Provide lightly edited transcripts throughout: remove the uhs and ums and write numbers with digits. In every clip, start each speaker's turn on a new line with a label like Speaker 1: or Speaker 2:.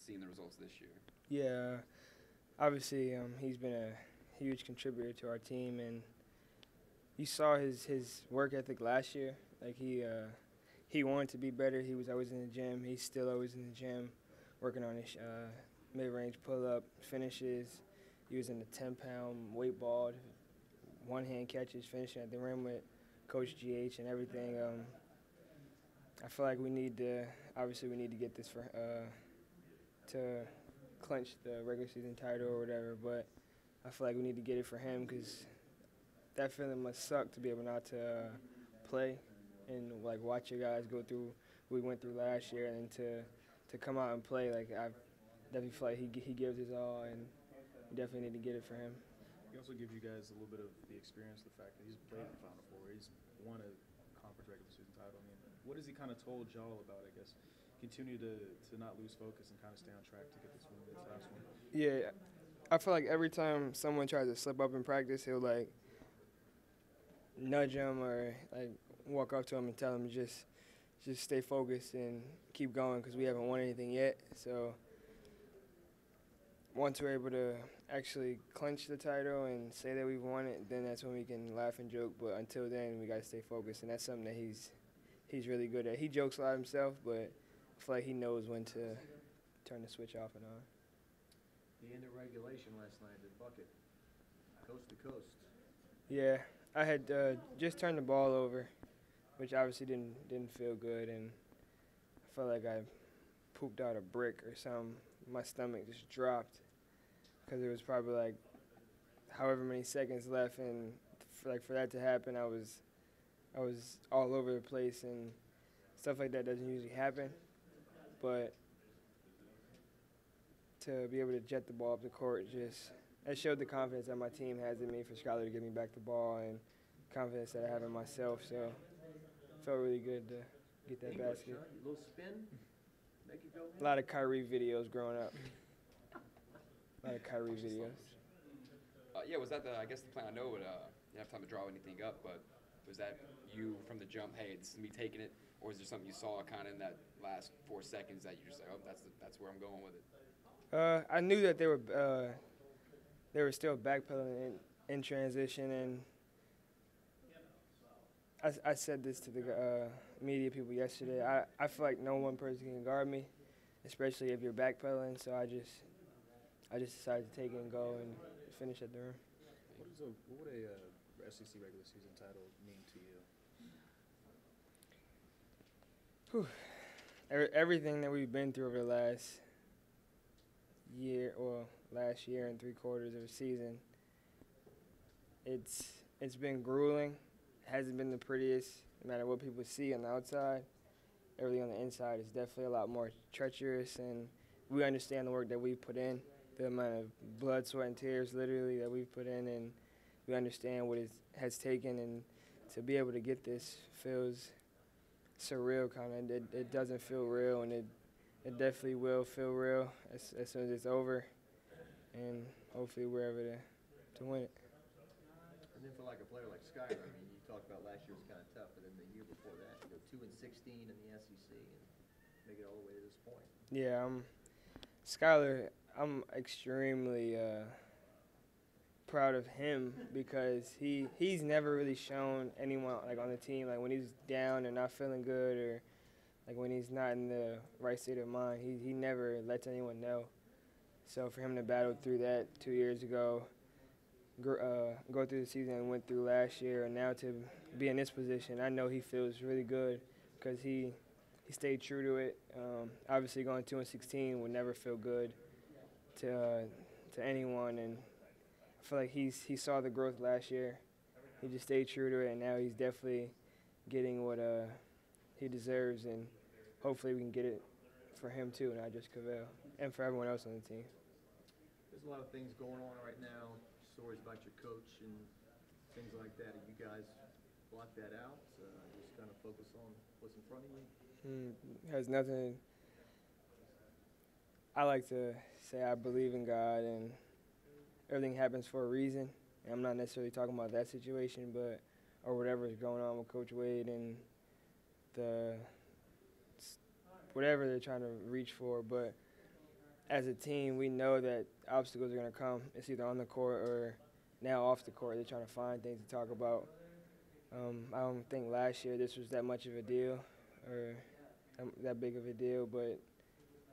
Speaker 1: seeing the results this year?
Speaker 2: Yeah, obviously he's been a huge contributor to our team, and you saw his work ethic last year. Like he wanted to be better. He was always in the gym. He's still always in the gym, working on his mid-range pull-up finishes, using the 10-pound weight ball, one-hand catches, finishing at the rim with Coach GH and everything. I feel like we need to get this for to clinch the regular season title or whatever, but I feel like we need to get it for him because that feeling must suck to be able not to play and like watch your guys go through what we went through last year, and to come out and play. Like I definitely feel like he gives his all, and we definitely need to get it for him.
Speaker 3: He also gives you guys a little bit of the experience, the fact that he's played in the Final Four, he's won a conference regular season title. I mean, what has he kind of told y'all about, I guess, continue to not lose focus and kind of stay on track to get this last one?
Speaker 2: Yeah, I feel like every time someone tries to slip up in practice, he'll like nudge him or like walk up to him and tell him just stay focused and keep going because we haven't won anything yet. So once we're able to actually clinch the title and say that we've won it, then that's when we can laugh and joke. But until then, we got to stay focused, and that's something that he's really good at. He jokes a lot himself, but I feel like he knows when to turn the switch off and on.
Speaker 4: The end of regulation last night, the bucket, coast to coast.
Speaker 2: Yeah, I had just turned the ball over, which obviously didn't feel good, and I felt like I pooped out a brick or something. My stomach just dropped because it was probably like however many seconds left, and for that to happen, I was all over the place, and stuff like that doesn't usually happen. But to be able to jet the ball up the court, that showed the confidence that my team has in me for Skylar to give me back the ball, and confidence that I have in myself. So it felt really good to get that basket.
Speaker 4: Huh? A little spin, make it go.
Speaker 2: A lot of Kyrie videos growing up. A lot of Kyrie videos.
Speaker 1: Yeah, was that I guess the plan? I know you didn't have time to draw anything up, but was that you from the jump, hey, this is me taking it, or is there something you saw kind of in that last 4 seconds that you just like, oh, that's where I'm going with it?
Speaker 2: I knew that they were still backpedaling in transition, and I said this to the media people yesterday. I feel like no one person can guard me, especially if you're backpedaling. So I just decided to take it and go and finish at the rim.
Speaker 3: What would a SEC regular season title mean to you?
Speaker 2: Everything that we've been through over the last year and 3 quarters of the season, it's been grueling. It hasn't been the prettiest, no matter what people see on the outside. Everything on the inside is definitely a lot more treacherous, and we understand the work that we've put in, the amount of blood, sweat, and tears literally that we've put in, and we understand what it has taken, and to be able to get this feels surreal kind of. It doesn't feel real, and it definitely will feel real as soon as it's over, and hopefully we're able to win it.
Speaker 4: And then for like a player like Skylar, I mean, you talked about last year was kind of tough, but then the year before that, you go 2-16 in the SEC and make it all the way to this point.
Speaker 2: Yeah, Skylar, I'm extremely proud of him because he's never really shown anyone like on the team, like when he's down and not feeling good, or like when he's not in the right state of mind, he never lets anyone know. So for him to battle through that 2 years ago, go through the season and went through last year, and now to be in this position, I know he feels really good because he stayed true to it. Obviously going 2-16 would never feel good to anyone, and I feel like he saw the growth last year. He just stayed true to it, and now he's definitely getting what he deserves, and hopefully we can get it for him too, not just Cavell, and for everyone else on the team.
Speaker 4: There's a lot of things going on right now, stories about your coach and things like that. Have you guys block that out? Just kind of focus on what's in front of you?
Speaker 2: Has nothing. I like to say I believe in God, and everything happens for a reason. And I'm not necessarily talking about that situation, but or whatever is going on with Coach Wade and whatever they're trying to reach for. But as a team, we know that obstacles are going to come. It's either on the court or now off the court. They're trying to find things to talk about. I don't think last year this was that much of a deal or that big of a deal, but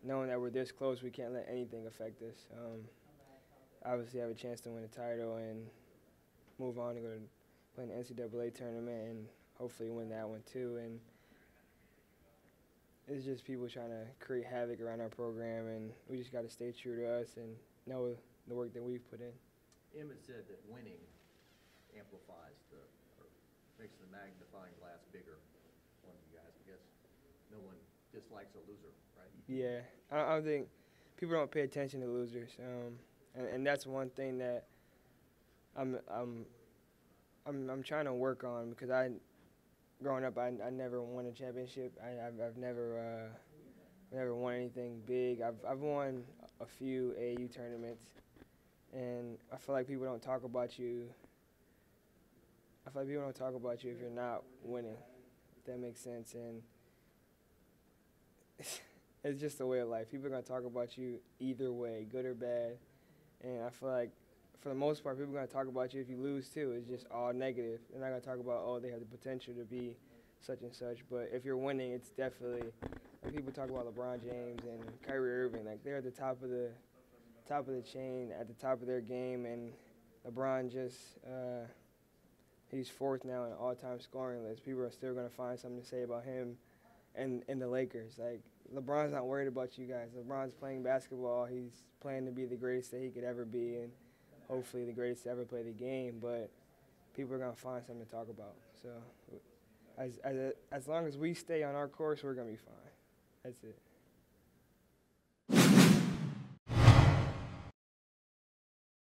Speaker 2: knowing that we're this close, we can't let anything affect us. Obviously, have a chance to win a title and move on to go to play in the NCAA tournament and hopefully win that one too. And it's just people trying to create havoc around our program, and we just got to stay true to us and know the work that we've put in.
Speaker 4: Emmett said that winning amplifies or makes the magnifying glass bigger on you guys. I guess no one dislikes a loser, right?
Speaker 2: Yeah, I think people don't pay attention to losers, and that's one thing that I'm trying to work on, because growing up, I never won a championship. I've never won anything big. I've won a few AAU tournaments, and I feel like people don't talk about you. I feel like people don't talk about you if you're not winning, if that makes sense. And it's just a way of life. People are going to talk about you either way, good or bad. And I feel like, for the most part, people are going to talk about you if you lose, too. It's just all negative. They're not going to talk about, oh, they have the potential to be such and such. But if you're winning, it's definitely, like, people talk about LeBron James and Kyrie Irving. Like, they're at the top of the chain, at the top of their game. And LeBron just, he's fourth now in the all-time scoring list. People are still going to find something to say about him and the Lakers. Like, LeBron's not worried about you guys. LeBron's playing basketball. He's playing to be the greatest that he could ever be, and hopefully the greatest to ever play the game. But people are going to find something to talk about. So as long as we stay on our course, we're going to be fine. That's it.